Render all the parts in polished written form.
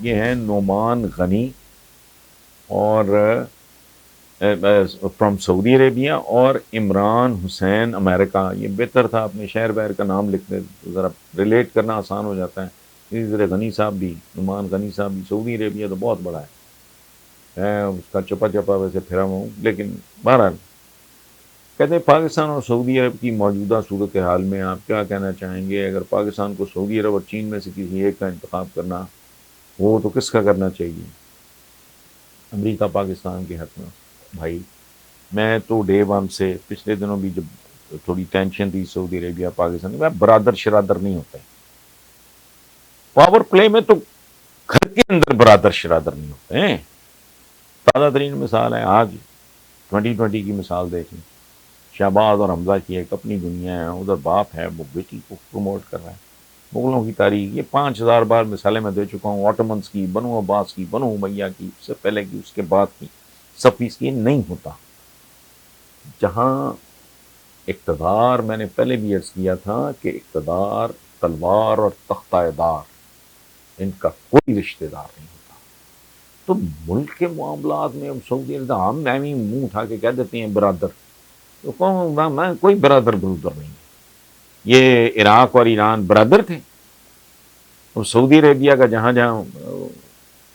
یہ ہیں نعمان غنی اور فرام سعودی عربیہ، اور عمران حسین امریکہ۔ یہ بہتر تھا اپنے شہر بہر کا نام لکھتے تو ذرا ریلیٹ کرنا آسان ہو جاتا ہے۔ اسی طرح غنی صاحب بھی، نعمان غنی صاحب بھی، سعودی عربیہ تو بہت بڑا ہے، میں اس کا چپا چپا ویسے پھرا ہوا ہوں، لیکن بہرحال کہتے ہیں پاکستان اور سعودی عرب کی موجودہ صورتحال میں آپ کیا کہنا چاہیں گے؟ اگر پاکستان کو سعودی عرب اور چین میں سے کسی ایک کا انتخاب کرنا ہو تو کس کا کرنا چاہیے؟ امریکہ پاکستان کے حق میں بھائی، میں تو ڈے ون سے، پچھلے دنوں بھی جب تھوڑی ٹینشن تھی سعودی عربیہ پاکستان، میں برادر شرادر نہیں ہوتے، پاور پلے میں تو گھر کے اندر برادر شرادر نہیں ہوتے ہیں۔ تازہ ترین مثال ہے آج 2020 کی مثال دیکھ لیں، شہباز اور حمزہ کی ایک اپنی دنیا ہے، ادھر باپ ہے وہ بیٹی کو پروموٹ کر رہا ہے۔ مغلوں کی تاریخ، یہ 5000 بار مثالیں میں دے چکا ہوں، آٹومنس کی، بنو عباس کی، بنو امیہ کی، اس سے پہلے کی، اس کے بعد کی، صفویز کی۔ نہیں ہوتا جہاں اقتدار، میں نے پہلے بھی عرض کیا تھا کہ اقتدار تلوار اور تختہ دار، ان کا کوئی رشتہ دار نہیں ہوتا۔ تو ملک کے معاملات میں سعودی عرب، ہم میں منہ اٹھا کے کہہ دیتے ہیں برادر، تو کون؟ میں کوئی برادر برودر نہیں ہے۔ یہ عراق اور ایران برادر تھے، اور سعودی عربیہ کا جہاں جہاں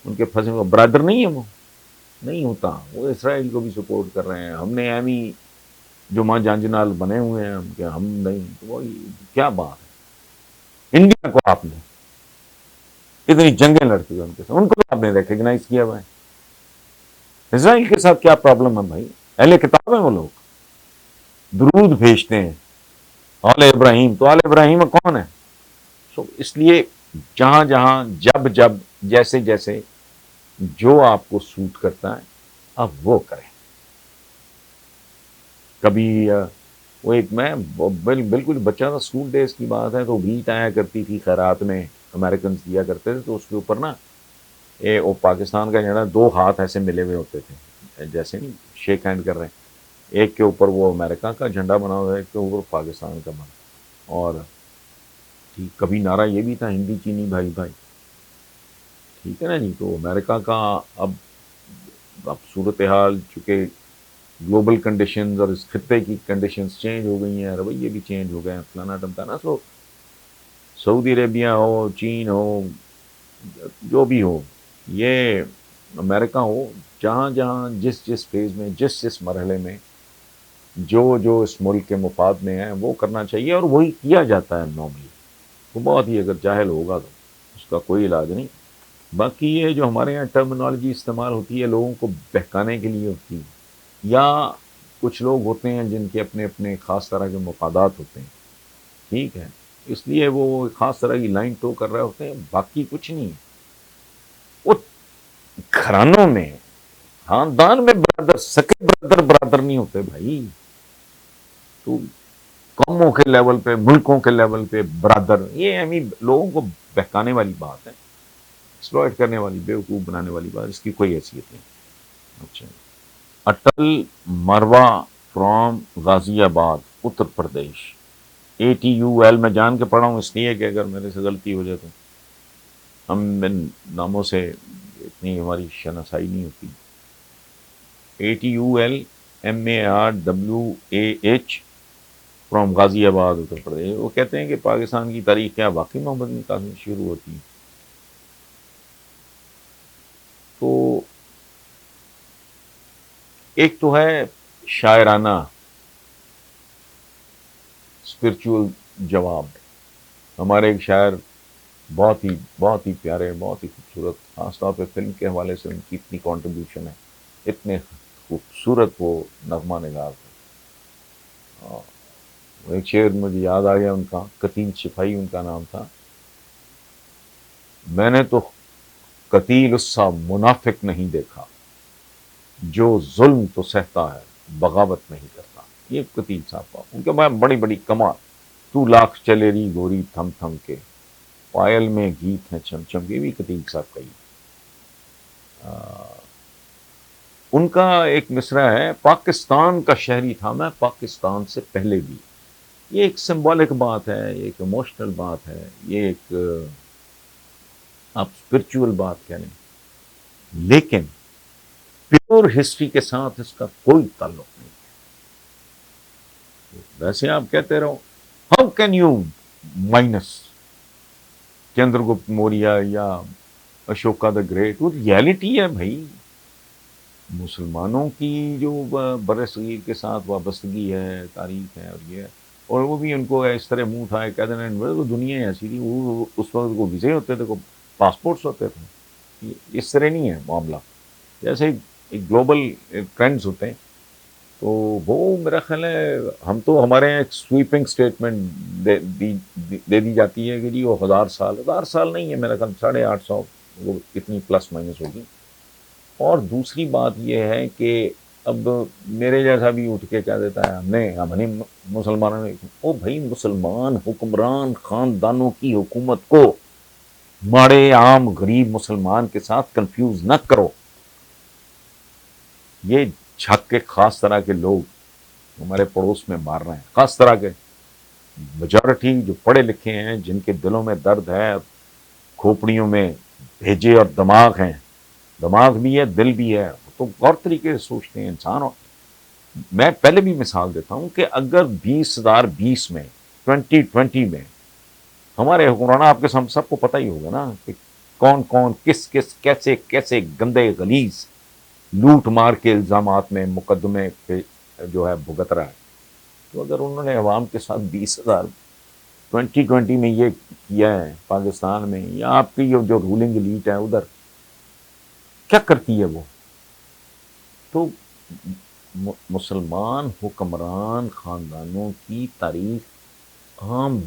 ان کے پھنسے ہوئے برادر نہیں ہے، وہ نہیں ہوتا۔ وہ اسرائیل کو بھی سپورٹ کر رہے ہیں، ہم نے ایمی جو ماں جانجنال بنے ہوئے ہیں ہم، کہ ہم نہیں، تو وہ کیا بات ہے؟ انڈیا کو آپ نے اتنی جنگیں لڑتی ہیں ان کے ساتھ، ان کو تو آپ نے ریکگنائز کیا ہوا ہے۔ اسرائیل کے ساتھ کیا پرابلم ہے بھائی؟ اہل کتاب ہیں وہ لوگ، درود بھیجتے ہیں آل ابراہیم، تو آل ابراہیم کون ہے؟ سو اس لیے جہاں جہاں، جب جب، جیسے جیسے جو آپ کو سوٹ کرتا ہے آپ وہ کریں۔ کبھی وہ ایک، میں بالکل بچہ تھا، اسکول ڈیز کی بات ہے، تو بھیٹ آیا کرتی تھی خیرات میں، امریکنز دیا کرتے تھے، تو اس کے اوپر نا وہ پاکستان کا جھنڈا، دو ہاتھ ایسے ملے ہوئے ہوتے تھے، جیسے نہیں شیک ہینڈ کر رہے ہیں، ایک کے اوپر وہ امریکہ کا جھنڈا بنا ہوا ہے، ایک کے اوپر پاکستان کا بنا، اور کبھی نعرہ یہ بھی تھا، ہندی چینی بھائی بھائی، ٹھیک ہے نا جی۔ تو امریکہ کا اب صورتحال، چونکہ گلوبل کنڈیشنز اور اس خطے کی کنڈیشنز چینج ہو گئی ہیں، رویے بھی چینج ہو گئے ہیں، فلانا ٹمکانا، سو سعودی عربیہ ہو، چین ہو، جو بھی ہو، یہ امریکہ ہو، جہاں جہاں، جس جس فیز میں، جس جس مرحلے میں جو جو اس ملک کے مفاد میں ہے وہ کرنا چاہیے، اور وہی کیا جاتا ہے نارملی۔ وہ بہت ہی، اگر جاہل ہوگا تو اس کا کوئی علاج نہیں۔ باقی یہ جو ہمارے یہاں ٹرمینالوجی استعمال ہوتی ہے لوگوں کو بہکانے کے لیے ہوتی ہے، یا کچھ لوگ ہوتے ہیں جن کے اپنے اپنے خاص طرح کے مفادات ہوتے ہیں، ٹھیک ہے، اس لیے وہ خاص طرح کی لائن ٹو کر رہے ہوتے ہیں، باقی کچھ نہیں ہے۔ وہ گھرانوں میں، خاندان میں برادر، سکے برادر برادر نہیں ہوتے بھائی، تو قوموں کے لیول پہ، ملکوں کے لیول پہ برادر، یہ لوگوں کو بہکانے والی بات ہے، ایکسپلائٹ کرنے والی، بیوقوف بنانے والی بات، اس کی کوئی حیثیت نہیں۔ اچھا، اٹل مروا فرام غازی آباد اتر پردیش، ATUL میں جان کے پڑھا ہوں، اس لیے کہ اگر میرے سے غلطی ہو جائے تو ہم ان ناموں سے اتنی ہماری شناسائی نہیں ہوتی۔ ATUL MARWAH فرام غازی آباد اتر پردیش۔ وہ کہتے ہیں کہ پاکستان کی تاریخ کیا واقعی محمد بن قاسم شروع ہوتی ہے؟ تو ایک تو ہے شاعرانہ اسپرچول جواب، ہمارے ایک شاعر بہت ہی پیارے، بہت ہی خوبصورت، خاص طور پہ فلم کے حوالے سے ان کی اتنی کنٹریبیوشن ہے، اتنے خوبصورت وہ نغمہ نگار تھے۔ وہ ایک شعر مجھے یاد آ گیا ان کا، قتیل شفائی ان کا نام تھا، میں نے تو قتیل اس سا منافق نہیں دیکھا، جو ظلم تو سہتا ہے بغاوت نہیں کرتا۔ یہ قتیل صاحب کا، ان کے بعد بڑی بڑی کمال، تو لاکھ چلے ری گوری تھم تھم کے، پائل میں گیت ہے چم چم، یہ بھی قتیل صاحب کا ہی۔ ان کا ایک مصرع ہے، پاکستان کا شہری تھا میں پاکستان سے پہلے بھی۔ یہ ایک سمبولک بات ہے، یہ ایک ایموشنل بات ہے، یہ ایک آپ اسپرچول بات کہہ لیں، لیکن پیور ہسٹری کے ساتھ اس کا کوئی تعلق نہیں ہے۔ ویسے آپ کہتے رہو how can you minus Chandragupta Maurya یا اشوکا دا گریٹ، وہ ریالٹی ہے بھائی۔ مسلمانوں کی جو بر صغیر کے ساتھ وابستگی ہے، تاریخ ہے، اور یہ ہے، اور وہ بھی ان کو اس طرح منہ اٹھائے کہہ دینا وہ دنیا ایسی تھی، وہ اس وقت کو ویزے ہوتے تھے، کو پاسپورٹس ہوتے تھے، اس طرح نہیں ہے معاملہ۔ جیسے ایک گلوبل ٹرینڈز ہوتے ہیں، تو وہ میرا خیال ہے ہم تو ہمارے یہاں ایک سویپنگ اسٹیٹمنٹ دے دی جاتی ہے کہ جی وہ 1000 سال نہیں ہے، میرا خیال 850، وہ کتنی پلس مائنس ہوگی۔ اور دوسری بات یہ ہے کہ اب میرے جیسا بھی اٹھ کے کہہ دیتا ہے ہم نے مسلمانوں نے، او بھائی مسلمان حکمران خاندانوں کی حکومت کو ماڑے عام غریب مسلمان کے ساتھ کنفیوز نہ کرو۔ یہ جھک کے خاص طرح کے لوگ ہمارے پڑوس میں مار رہے ہیں، خاص طرح کے میجورٹی جو پڑھے لکھے ہیں، جن کے دلوں میں درد ہے، کھوپڑیوں میں بھیجے اور دماغ ہیں، دماغ بھی ہے دل بھی ہے، تو غور طریقے سے سوچتے ہیں انسان۔ میں پہلے بھی مثال دیتا ہوں کہ اگر 2020 میں 2020 میں ہمارے حکمران، آپ کے سب کو پتہ ہی ہوگا نا کہ کون کون کس کس کیسے کیسے گندے غلیظ لوٹ مار کے الزامات میں مقدمے پہ جو ہے بھگت رہا ہے، تو اگر انہوں نے عوام کے ساتھ 20,000 2020 میں یہ کیا ہے پاکستان میں، یا آپ کی جو رولنگ ایلیٹ ہے ادھر کیا کرتی ہے وہ، تو مسلمان حکمران خاندانوں کی تاریخ عام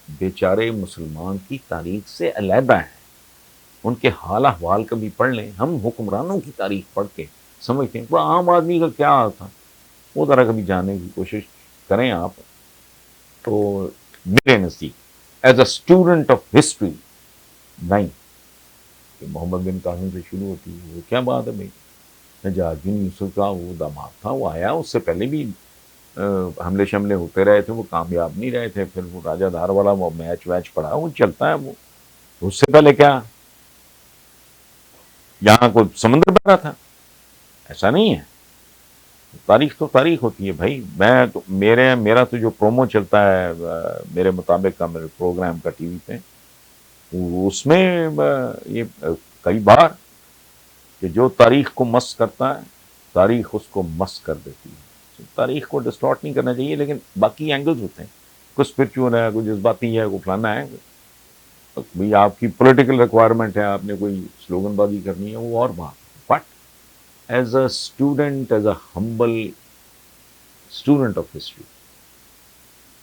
بیچارے مسلمان کی تاریخ سے علیحدہ ہے۔ ان کے حال احوال کبھی پڑھ لیں، ہم حکمرانوں کی تاریخ پڑھ کے سمجھتے ہیں وہ عام آدمی کا کیا حال تھا، وہ ذرا کبھی جاننے کی کوشش کریں آپ، تو میرے نزدیک as a student of history نہیں کہ محمد بن قاسم سے شروع ہوتی ہے، وہ کیا بات ہے بھائی، نجات بن یوسف کا وہ داماد تھا، وہ آیا، اس سے پہلے بھی حملے شملے ہوتے رہے تھے، وہ کامیاب نہیں رہے تھے، پھر وہ راجہ دار والا وہ میچ ویچ پڑا، وہ چلتا ہے، وہ اس سے پہلے کیا یہاں کوئی سمندر بنا تھا؟ ایسا نہیں ہے۔ تاریخ تو تاریخ ہوتی ہے بھائی۔ میں تو میرا تو جو پرومو چلتا ہے میرے مطابق کا میرے پروگرام کا ٹی وی پہ، اس میں یہ کئی بار کہ جو تاریخ کو مس کرتا ہے تاریخ اس کو مس کر دیتی ہے۔ تاریخ کو ڈسٹارٹ نہیں کرنا چاہیے، لیکن باقی اینگلز ہوتے ہیں، کوئی اسپرچول ہے، کوئی جذباتی ہے، کوئی فلانا ہے، بھائی آپ کی پولیٹیکل ریکوائرمنٹ ہے، آپ نے کوئی سلوگن بازی کرنی ہے، وہ اور بات، but as a student, as a humble student of history,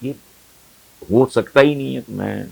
یہ ہو سکتا ہی نہیں ہے کہ میں